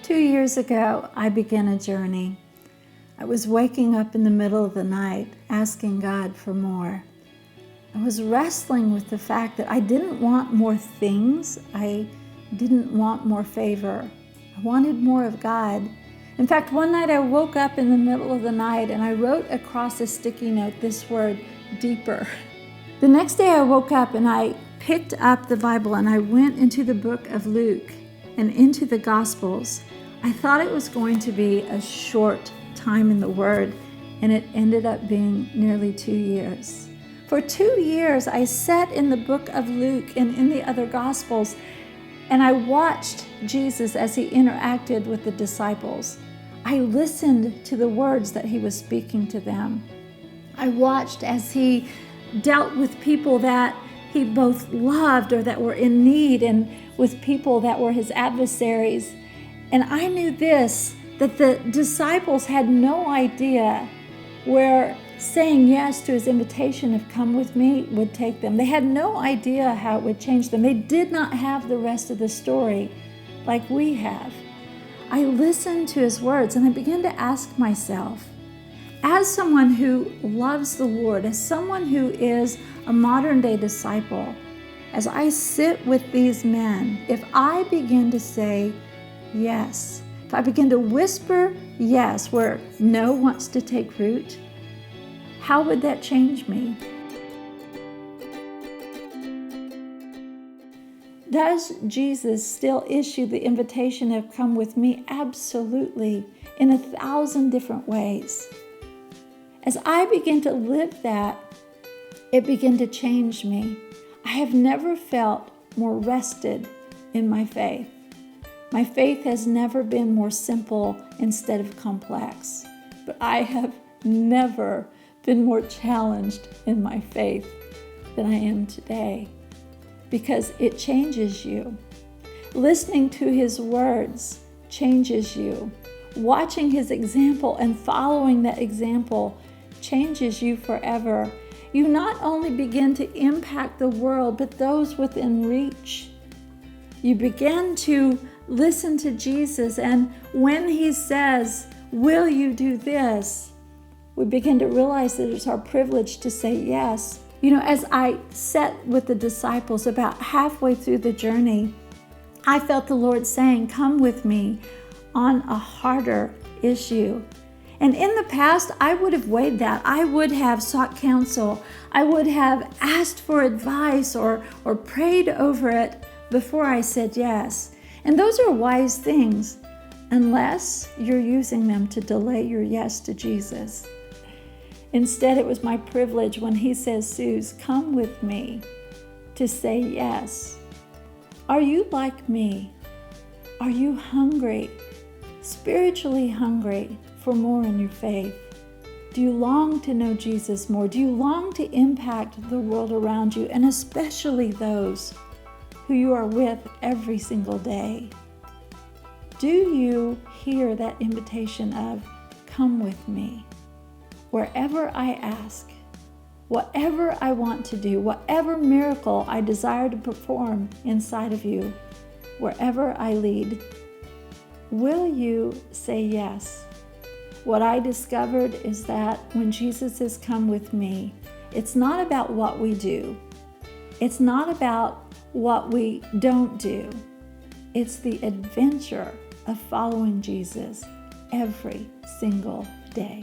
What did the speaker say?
2 years ago, I began a journey. I was waking up in the middle of the night, asking God for more. I was wrestling with the fact that I didn't want more things. I didn't want more favor. I wanted more of God. In fact, one night I woke up in the middle of the night and I wrote across a sticky note this word, deeper. The next day I woke up and I picked up the Bible and I went into the book of Luke and into the Gospels. I thought it was going to be a short time in the Word, and it ended up being nearly 2 years. For 2 years, I sat in the book of Luke and in the other Gospels, and I watched Jesus as he interacted with the disciples. I listened to the words that he was speaking to them. I watched as he dealt with people that he both loved or that were in need, and with people that were his adversaries. And I knew this, that the disciples had no idea where saying yes to his invitation of come with me would take them. They had no idea how it would change them. They did not have the rest of the story like we have. I listened to his words and I began to ask myself, as someone who loves the Lord, as someone who is a modern day disciple, as I sit with these men, if I begin to say yes, if I begin to whisper yes where no wants to take root, how would that change me? Does Jesus still issue the invitation of come with me? Absolutely, in 1,000 different ways. As I begin to live that, it began to change me. I have never felt more rested in my faith. My faith has never been more simple instead of complex, but I have never been more challenged in my faith than I am today, because it changes you. Listening to his words changes you. Watching his example and following that example changes you forever. You not only begin to impact the world, but those within reach. You begin to listen to Jesus, and when he says, will you do this? We begin to realize that it's our privilege to say yes. You know, as I sat with the disciples about halfway through the journey, I felt the Lord saying, come with me on a harder issue. And in the past, I would have weighed that. I would have sought counsel. I would have asked for advice or prayed over it before I said yes. And those are wise things, unless you're using them to delay your yes to Jesus. Instead, it was my privilege when he says, Suze, come with me, to say yes. Are you like me? Are you hungry, spiritually hungry for more in your faith? Do you long to know Jesus more? Do you long to impact the world around you, and especially those who you are with every single day? Do you hear that invitation of, come with me? Wherever I ask, whatever I want to do, whatever miracle I desire to perform inside of you, wherever I lead, will you say yes? What I discovered is that when Jesus says, come with me, it's not about what we do. It's not about what we don't do. It's the adventure of following Jesus every single day.